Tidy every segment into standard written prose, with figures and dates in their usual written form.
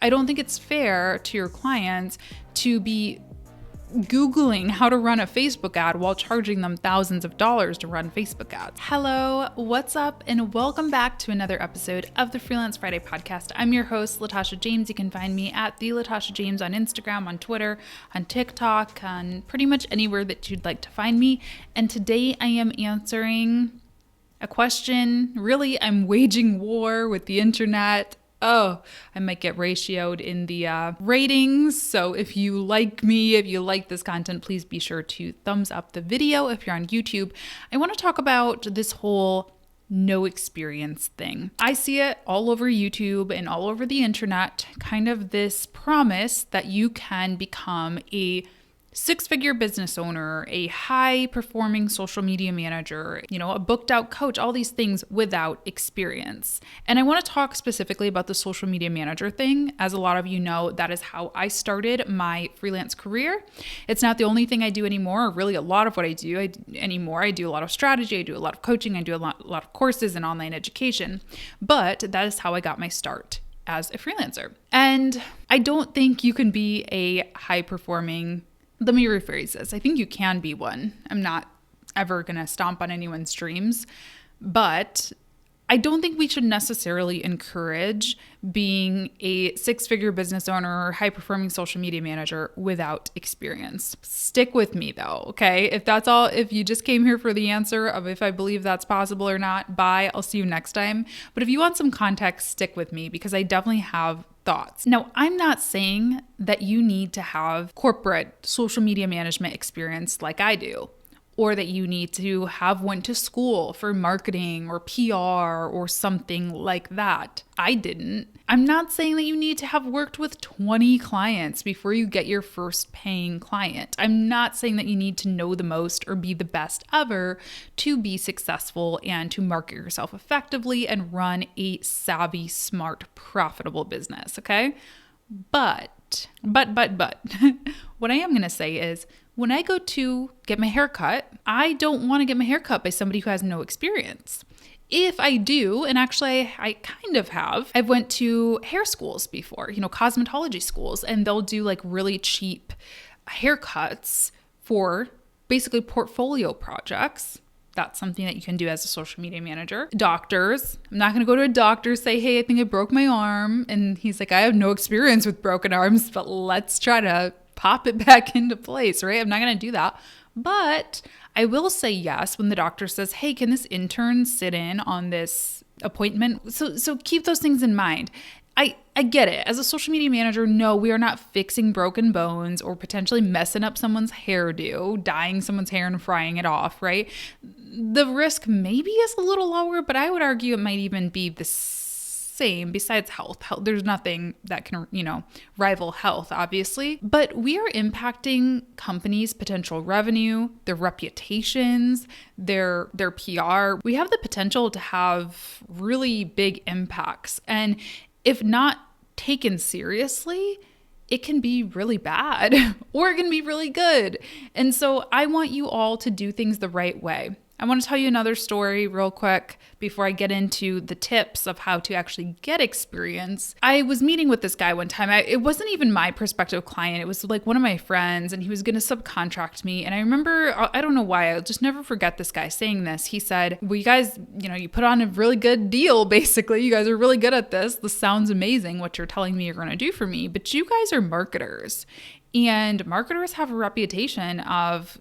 I don't think it's fair to your clients to be Googling how to run a Facebook ad while charging them thousands of dollars to run Facebook ads. Hello, what's up? And welcome back to another episode of the Freelance Friday podcast. I'm your host, Latasha James. You can find me at the Latasha James on Instagram, on Twitter, on TikTok, on pretty much anywhere that you'd like to find me. And today I am answering a question. Really, I'm waging war with the internet. Oh, I might get ratioed in the ratings. So if you like me, if you like this content, please be sure to thumbs up the video. If you're on YouTube, I want to talk about this whole no experience thing. I see it all over YouTube and all over the internet, kind of this promise that you can become a six-figure business owner, a high-performing social media manager, a booked-out coach, all these things without experience. And I want to talk specifically about the social media manager thing. As a lot of you know, that is how I started my freelance career. It's not the only thing I do anymore, or really a lot of what I do anymore. I do a lot of strategy, I do a lot of coaching, I do a lot of courses and online education. But that is how I got my start as a freelancer. And I don't think you can be a high-performing. Let me rephrase this. I think you can be one. I'm not ever going to stomp on anyone's dreams, but I don't think we should necessarily encourage being a six-figure business owner or high-performing social media manager without experience. Stick with me though, okay? If you just came here for the answer of if I believe that's possible or not, bye, I'll see you next time. But if you want some context, stick with me because I definitely have thoughts. Now, I'm not saying that you need to have corporate social media management experience like I do, or that you need to have went to school for marketing or PR or something like that. I didn't. I'm not saying that you need to have worked with 20 clients before you get your first paying client. I'm not saying that you need to know the most or be the best ever to be successful and to market yourself effectively and run a savvy, smart, profitable business, okay? But, what I am going to say is when I go to get my hair cut, I don't want to get my hair cut by somebody who has no experience. If I do, and actually I kind of have, I've went to hair schools before, cosmetology schools, and they'll do like really cheap haircuts for basically portfolio projects. That's something that you can do as a social media manager. Doctors, I'm not going to go to a doctor, say, hey, I think I broke my arm. And he's like, I have no experience with broken arms, but let's try to pop it back into place, right? I'm not going to do that. But I will say yes when the doctor says, hey, can this intern sit in on this appointment? So keep those things in mind. I get it. As a social media manager, no, we are not fixing broken bones or potentially messing up someone's hairdo, dyeing someone's hair and frying it off, right? The risk maybe is a little lower, but I would argue it might even be the same besides health. There's nothing that can, rival health, obviously. But we are impacting companies' potential revenue, their reputations, their PR. We have the potential to have really big impacts. And if not taken seriously, it can be really bad or it can be really good. And so I want you all to do things the right way. I want to tell you another story real quick before I get into the tips of how to actually get experience. I was meeting with this guy one time. It wasn't even my prospective client. It was like one of my friends, and he was going to subcontract me. And I remember, I don't know why, I'll just never forget this guy saying this. He said, well, you guys, you put on a really good deal, basically. You guys are really good at this. This sounds amazing, what you're telling me you're going to do for me. But you guys are marketers. And marketers have a reputation of,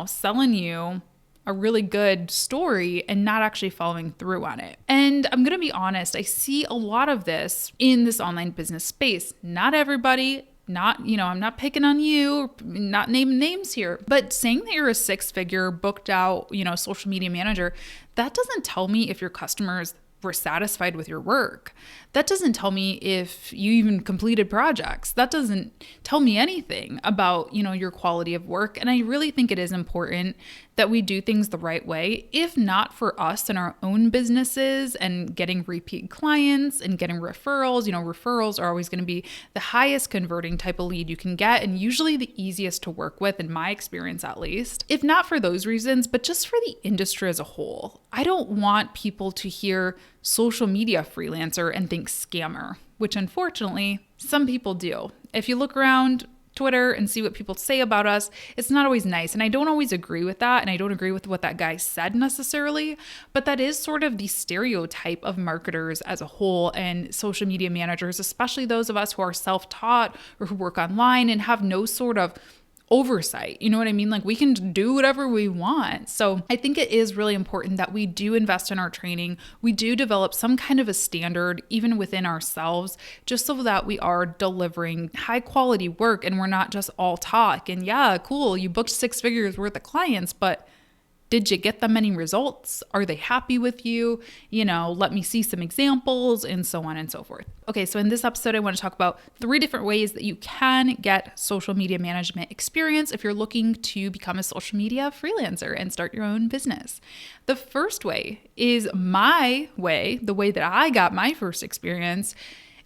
selling you a really good story and not actually following through on it. And I'm going to be honest, I see a lot of this in this online business space. Not everybody, I'm not picking on you, not naming names here, but saying that you're a six-figure booked out, social media manager, that doesn't tell me if your customers were satisfied with your work. That doesn't tell me if you even completed projects. That doesn't tell me anything about, your quality of work. And I really think it is important that we do things the right way, if not for us and our own businesses and getting repeat clients and getting referrals. Referrals are always going to be the highest converting type of lead you can get and usually the easiest to work with, in my experience at least. If not for those reasons, but just for the industry as a whole. I don't want people to hear social media freelancer and think scammer, which unfortunately Some people do. If you look around Twitter and see what people say about us, it's not always nice. And I don't always agree with that. And I don't agree with what that guy said necessarily. But that is sort of the stereotype of marketers as a whole and social media managers, especially those of us who are self-taught or who work online and have no sort of oversight. You know what I mean? Like, we can do whatever we want. So I think it is really important that we do invest in our training. We do develop some kind of a standard even within ourselves, just so that we are delivering high quality work and we're not just all talk. And yeah, cool, you booked 6 figures worth of clients, but did you get them any results? Are they happy with you? Let me see some examples, and so on and so forth. Okay, so in this episode, I want to talk about 3 different ways that you can get social media management experience if you're looking to become a social media freelancer and start your own business. The first way is my way, the way that I got my first experience,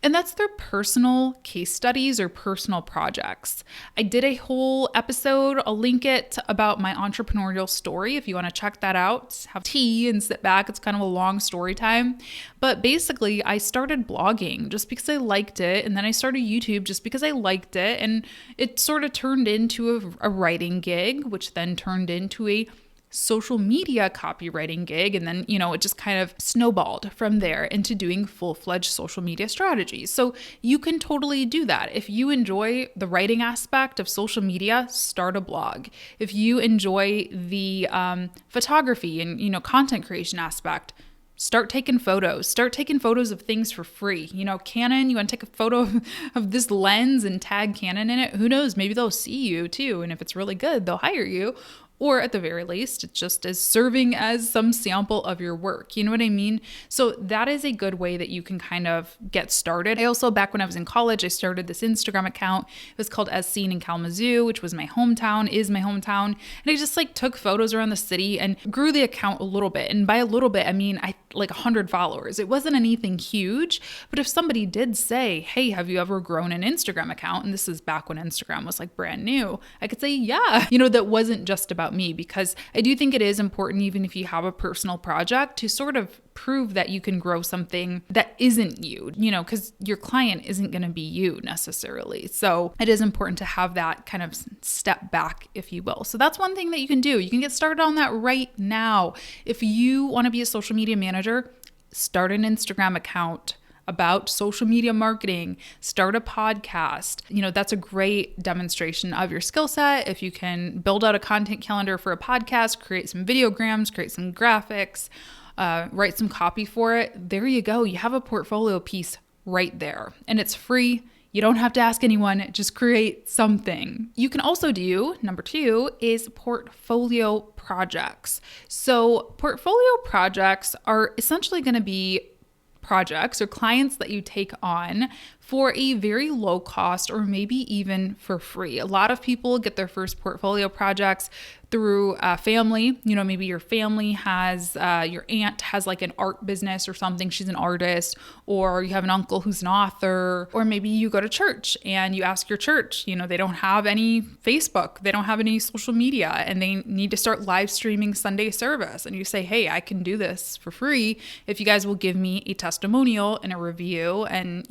and that's through personal case studies or personal projects. I did a whole episode, I'll link it, about my entrepreneurial story if you want to check that out. Have tea and sit back. It's kind of a long story time. But basically, I started blogging just because I liked it. And then I started YouTube just because I liked it. And it sort of turned into a writing gig, which then turned into a social media copywriting gig. And then, it just kind of snowballed from there into doing full-fledged social media strategies. So you can totally do that. If you enjoy the writing aspect of social media, start a blog. If you enjoy the photography and, content creation aspect, start taking photos. Start taking photos of things for free. Canon, you want to take a photo of this lens and tag Canon in it? Who knows? Maybe they'll see you too. And if it's really good, they'll hire you. Or at the very least, it's just as serving as some sample of your work. You know what I mean? So that is a good way that you can kind of get started. I also, back when I was in college, I started this Instagram account. It was called As Seen in Kalamazoo, which was my hometown, is my hometown. And I just took photos around the city and grew the account a little bit. And by a little bit, I mean, 100 followers. It wasn't anything huge, but if somebody did say, hey, have you ever grown an Instagram account? And this is back when Instagram was brand new. I could say, yeah, that wasn't just about me, because I do think it is important, even if you have a personal project, to sort of prove that you can grow something that isn't you, because your client isn't going to be you necessarily. So it is important to have that kind of step back, if you will. So that's one thing that you can do. You can get started on that right now. If you want to be a social media manager, start an Instagram account about social media marketing, start a podcast. That's a great demonstration of your skill set. If you can build out a content calendar for a podcast, create some videograms, create some graphics, write some copy for it, there you go. You have a portfolio piece right there, and it's free. You don't have to ask anyone, just create something. You can also do, number 2, is portfolio projects. So portfolio projects are essentially going to be projects or clients that you take on for a very low cost or maybe even for free. A lot of people get their first portfolio projects through family. Maybe your family has, your aunt has an art business or something. She's an artist, or you have an uncle who's an author, or maybe you go to church and you ask your church, they don't have any Facebook, they don't have any social media, and they need to start live streaming Sunday service. And you say, hey, I can do this for free if you guys will give me a testimonial and a review and,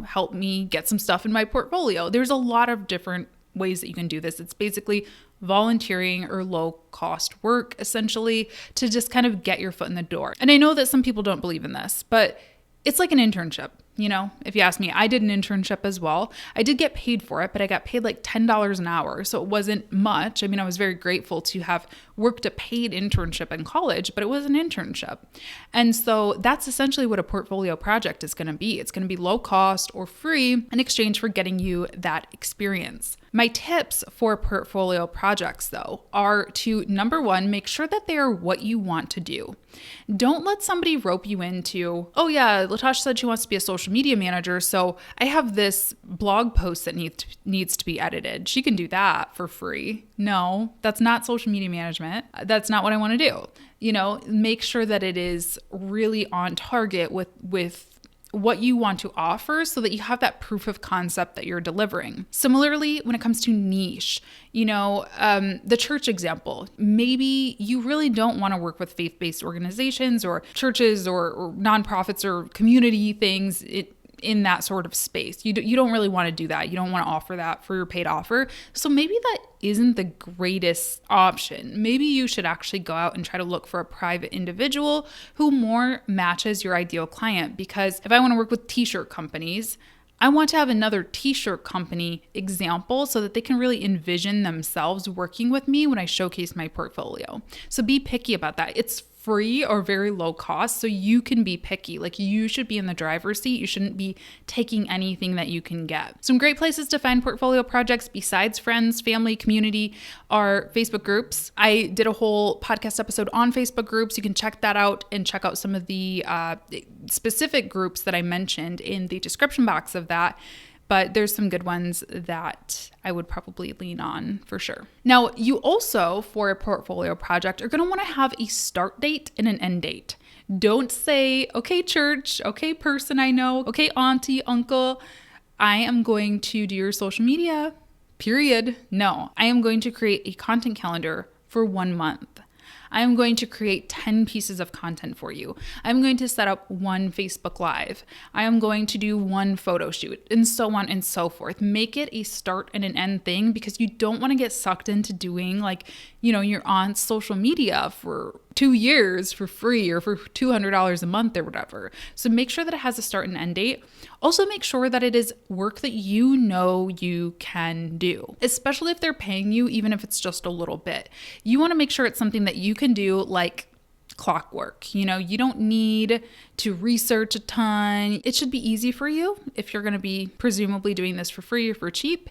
help me get some stuff in my portfolio. There's a lot of different ways that you can do this. It's basically volunteering or low cost work, essentially, to just kind of get your foot in the door. And I know that some people don't believe in this, but it's like an internship. If you ask me, I did an internship as well. I did get paid for it, but I got paid $10 an hour. So it wasn't much. I mean, I was very grateful to have worked a paid internship in college, but it was an internship. And so that's essentially what a portfolio project is going to be. It's going to be low cost or free in exchange for getting you that experience. My tips for portfolio projects, though, are to, number 1, make sure that they are what you want to do. Don't let somebody rope you into, oh yeah, Latasha said she wants to be a social media manager, so I have this blog post that needs to be edited. She can do that for free. No, that's not social media management. That's not what I want to do. Make sure that it is really on target with what you want to offer so that you have that proof of concept that you're delivering. Similarly, when it comes to niche, the church example, maybe you really don't want to work with faith-based organizations or churches or nonprofits or community things in that sort of space. You don't really want to do that. You don't want to offer that for your paid offer. So maybe that isn't the greatest option. Maybe you should actually go out and try to look for a private individual who more matches your ideal client. Because if I want to work with t-shirt companies, I want to have another t-shirt company example so that they can really envision themselves working with me when I showcase my portfolio. So be picky about that. It's free or very low cost, so you can be picky. Like, you should be in the driver's seat. You shouldn't be taking anything that you can get. Some great places to find portfolio projects besides friends, family, community are Facebook groups. I did a whole podcast episode on Facebook groups. You can check that out and check out some of the specific groups that I mentioned in the description box of that. But there's some good ones that I would probably lean on for sure. Now, you also, for a portfolio project, are going to want to have a start date and an end date. Don't say, okay, church, okay, person I know, okay, auntie, uncle, I am going to do your social media, period. No, I am going to create a content calendar for 1 month. I am going to create 10 pieces of content for you. I'm going to set up one Facebook Live. I am going to do one photo shoot, and so on and so forth. Make it a start and an end thing, because you don't want to get sucked into doing your aunt's social media for 2 years for free or for $200 a month or whatever. So make sure that it has a start and end date. Also make sure that it is work that you know you can do, especially if they're paying you, even if it's just a little bit. You want to make sure it's something that you can do like clockwork. You don't need to research a ton. It should be easy for you if you're going to be presumably doing this for free or for cheap.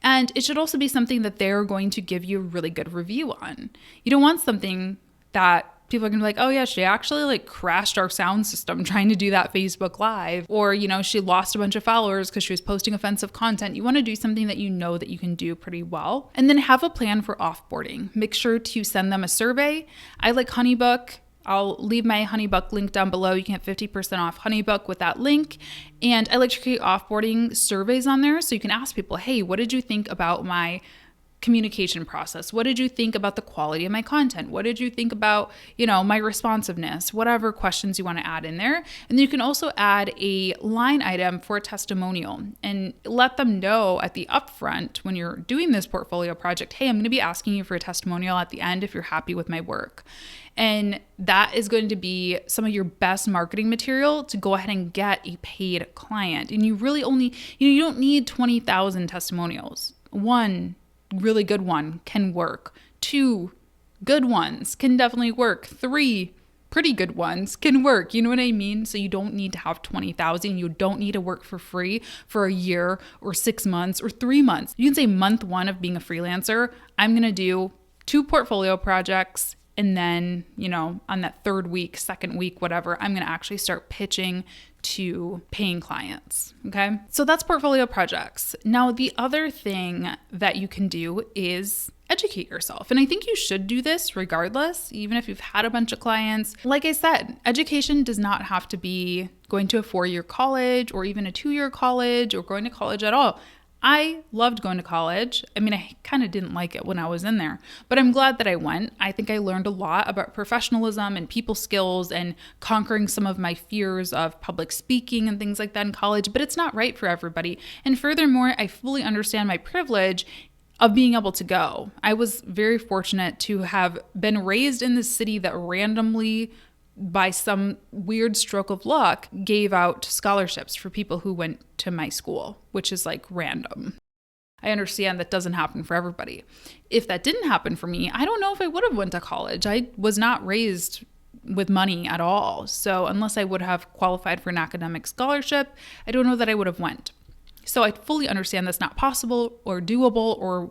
And it should also be something that they're going to give you a really good review on. You don't want something that people are going to be like, oh yeah, she actually crashed our sound system trying to do that Facebook Live, or, she lost a bunch of followers because she was posting offensive content. You want to do something that you know that you can do pretty well. And then have a plan for offboarding. Make sure to send them a survey. I like HoneyBook. I'll leave my HoneyBook link down below. You can get 50% off HoneyBook with that link. And I like to create offboarding surveys on there so you can ask people, hey, what did you think about my communication process? What did you think about the quality of my content? What did you think about, my responsiveness? Whatever questions you want to add in there. And then you can also add a line item for a testimonial and let them know at the upfront when you're doing this portfolio project, hey, I'm going to be asking you for a testimonial at the end if you're happy with my work. And that is going to be some of your best marketing material to go ahead and get a paid client. And you really only, you don't need 20,000 testimonials. One really good one can work. 2 good ones can definitely work. 3 pretty good ones can work. You know what I mean? So you don't need to have 20,000. You don't need to work for free for a year or 6 months or 3 months. You can say month 1 of being a freelancer, I'm going to do 2 portfolio projects. And then, on that 3rd week, 2nd week, whatever, I'm going to actually start pitching to paying clients. Okay. So that's portfolio projects. Now, the other thing that you can do is educate yourself. And I think you should do this regardless, even if you've had a bunch of clients. Like I said, education does not have to be going to a 4-year college or even a 2-year college or going to college at all. I loved going to college. I mean, I kind of didn't like it when I was in there, but I'm glad that I went. I think I learned a lot about professionalism and people skills and conquering some of my fears of public speaking and things like that in college, but it's not right for everybody. And furthermore, I fully understand my privilege of being able to go. I was very fortunate to have been raised in this city that randomly, by some weird stroke of luck, gave out scholarships for people who went to my school, which is random. I understand that doesn't happen for everybody. If that didn't happen for me, I don't know if I would have went to college. I was not raised with money at all. So unless I would have qualified for an academic scholarship, I don't know that I would have went. So I fully understand that's not possible or doable or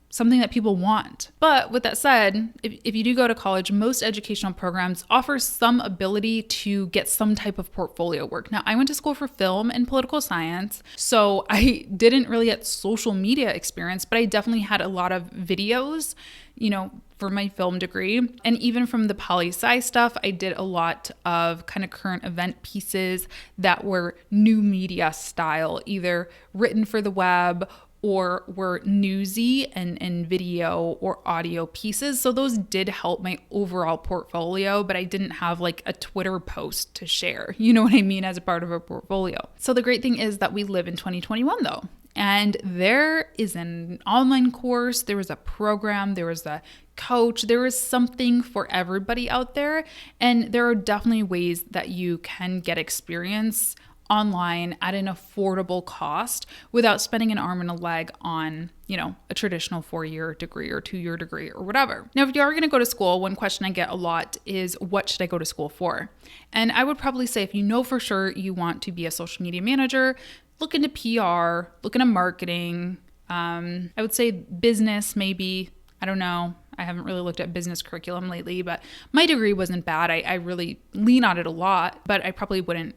something that people want. But with that said, if you do go to college, most educational programs offer some ability to get some type of portfolio work. Now, I went to school for film and political science, so I didn't really get social media experience, but I definitely had a lot of videos, for my film degree. And even from the poli-sci stuff, I did a lot of kind of current event pieces that were new media style, either written for the web or were newsy and video or audio pieces. So those did help my overall portfolio, but I didn't have like a Twitter post to share, you know what I mean, as a part of a portfolio. So the great thing is that we live in 2021 though. And there is an online course, there was a program, there was a coach, there is something for everybody out there. And there are definitely ways that you can get experience online at an affordable cost without spending an arm and a leg on, a traditional 4-year degree or 2-year degree or whatever. Now, if you are going to go to school, one question I get a lot is, what should I go to school for? And I would probably say, if you know for sure you want to be a social media manager, look into PR, look into marketing. I would say business, maybe. I don't know. I haven't really looked at business curriculum lately, but my degree wasn't bad. I really lean on it a lot, but it probably wouldn't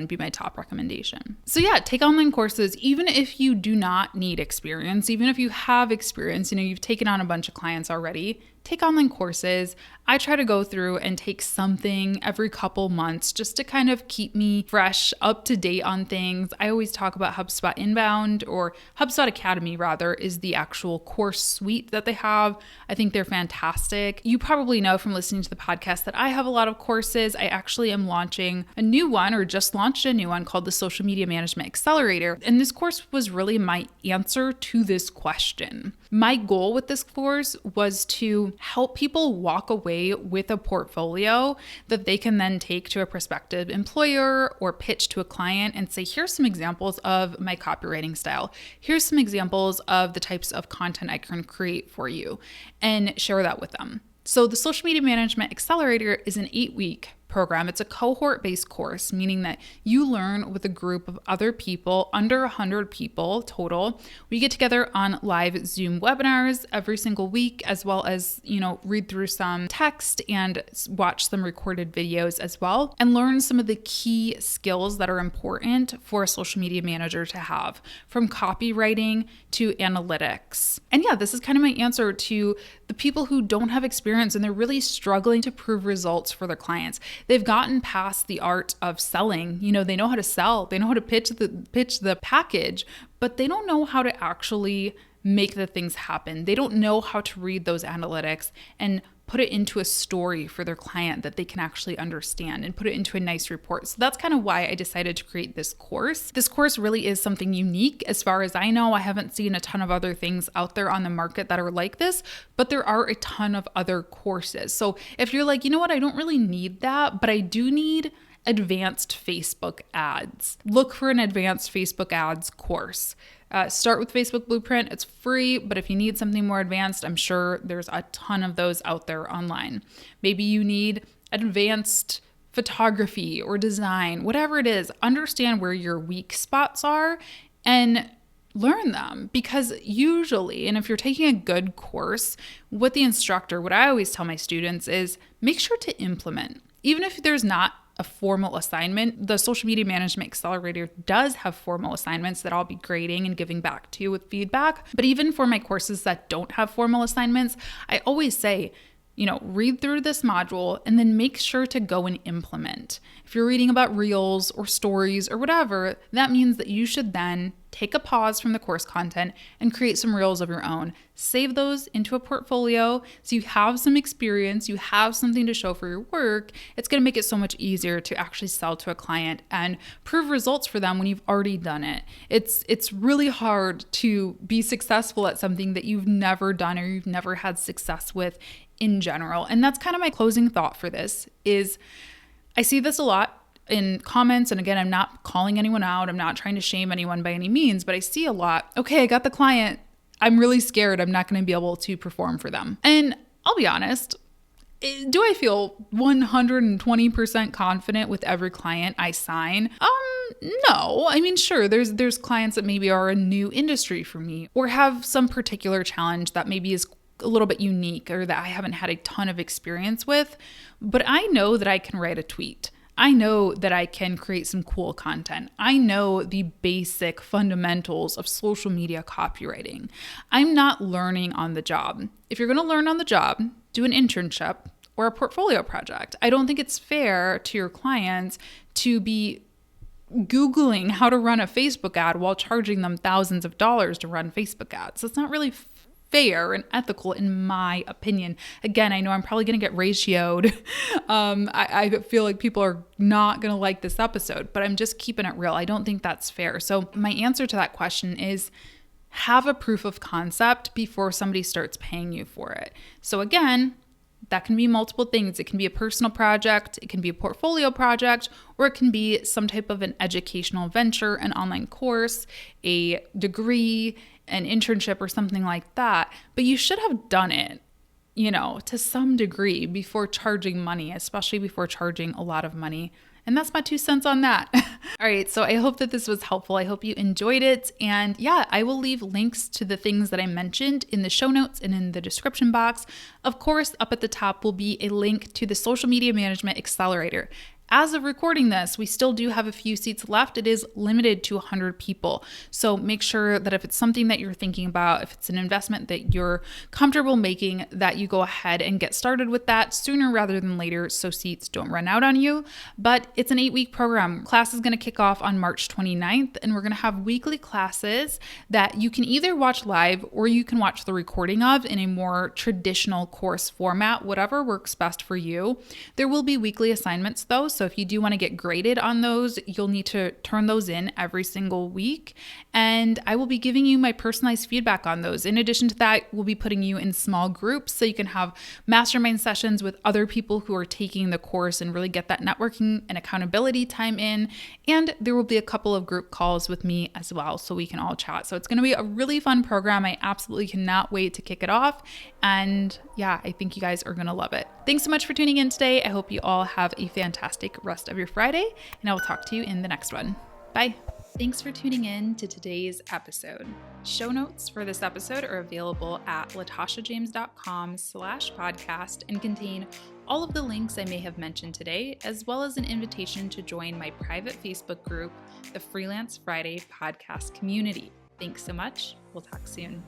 be my top recommendation. So yeah, take online courses, even if you do not need experience, even if you have experience, you've taken on a bunch of clients already, take online courses. I try to go through and take something every couple months just to kind of keep me fresh, up to date on things. I always talk about HubSpot Inbound, or HubSpot Academy rather, is the actual course suite that they have. I think they're fantastic. You probably know from listening to the podcast that I have a lot of courses. I actually am launching a new one, or just launched a new one, called the Social Media Management Accelerator. And this course was really my answer to this question. My goal with this course was to help people walk away with a portfolio that they can then take to a prospective employer or pitch to a client and say, here's some examples of my copywriting style. Here's some examples of the types of content I can create for you, and share that with them. So the Social Media Management Accelerator is an 8-week program. It's a cohort-based course, meaning that you learn with a group of other people, under 100 people total. We get together on live Zoom webinars every single week, as well as, read through some text and watch some recorded videos as well, and learn some of the key skills that are important for a social media manager to have, from copywriting to analytics. And yeah, this is kind of my answer to the people who don't have experience and they're really struggling to prove results for their clients. They've gotten past the art of selling. They know how to sell, they know how to pitch the package, but they don't know how to actually make the things happen. They don't know how to read those analytics and put it into a story for their client that they can actually understand, and put it into a nice report. So that's kind of why I decided to create this course. This course really is something unique as far as I know. I haven't seen a ton of other things out there on the market that are like this, but there are a ton of other courses. So if you're like, you know what, I don't really need that, but I do need advanced Facebook ads, look for an advanced Facebook ads course. Start with Facebook Blueprint. It's free, but if you need something more advanced, I'm sure there's a ton of those out there online. Maybe you need advanced photography or design, whatever it is. Understand where your weak spots are and learn them, because usually, and if you're taking a good course with the instructor, what I always tell my students is make sure to implement. Even if there's not a formal assignment, the Social Media Management Accelerator does have formal assignments that I'll be grading and giving back to you with feedback. But even for my courses that don't have formal assignments, I always say, read through this module and then make sure to go and implement. If you're reading about reels or stories or whatever, that means that you should then take a pause from the course content and create some reels of your own. Save those into a portfolio so you have some experience, you have something to show for your work. It's going to make it so much easier to actually sell to a client and prove results for them when you've already done it. It's really hard to be successful at something that you've never done or you've never had success with in general. And that's kind of my closing thought for this is I see this a lot in comments. And again, I'm not calling anyone out. I'm not trying to shame anyone by any means, but I see a lot. Okay, I got the client. I'm really scared I'm not going to be able to perform for them. And I'll be honest, do I feel 120% confident with every client I sign? No. I mean, sure, there's clients that maybe are a new industry for me or have some particular challenge that maybe is a little bit unique or that I haven't had a ton of experience with, but I know that I can write a tweet. I know that I can create some cool content. I know the basic fundamentals of social media copywriting. I'm not learning on the job. If you're going to learn on the job, do an internship or a portfolio project. I don't think it's fair to your clients to be Googling how to run a Facebook ad while charging them thousands of dollars to run Facebook ads. So it's not really fair and ethical in my opinion. Again, I know I'm probably going to get ratioed. I feel like people are not going to like this episode, but I'm just keeping it real. I don't think that's fair. So my answer to that question is have a proof of concept before somebody starts paying you for it. So again, that can be multiple things. It can be a personal project, it can be a portfolio project, or it can be some type of an educational venture, an online course, a degree, an internship, or something like that. But you should have done it, to some degree before charging money, especially before charging a lot of money. And that's my 2 cents on that. All right, so I hope that this was helpful. I hope you enjoyed it. And yeah, I will leave links to the things that I mentioned in the show notes and in the description box. Of course, up at the top will be a link to the Social Media Management Accelerator. As of recording this, we still do have a few seats left. It is limited to 100 people. So make sure that if it's something that you're thinking about, if it's an investment that you're comfortable making, that you go ahead and get started with that sooner rather than later so seats don't run out on you. But it's an 8-week program. Class is going to kick off on March 29th, and we're going to have weekly classes that you can either watch live or you can watch the recording of in a more traditional course format, whatever works best for you. There will be weekly assignments though. So if you do want to get graded on those, you'll need to turn those in every single week. And I will be giving you my personalized feedback on those. In addition to that, we'll be putting you in small groups so you can have mastermind sessions with other people who are taking the course and really get that networking and accountability time in. And there will be a couple of group calls with me as well so we can all chat. So it's going to be a really fun program. I absolutely cannot wait to kick it off. And yeah, I think you guys are going to love it. Thanks so much for tuning in today. I hope you all have a fantastic rest of your Friday, and I will talk to you in the next one. Bye. Thanks for tuning in to today's episode. Show notes for this episode are available at latashajames.com/podcast and contain all of the links I may have mentioned today, as well as an invitation to join my private Facebook group, the Freelance Friday Podcast Community. Thanks so much. We'll talk soon.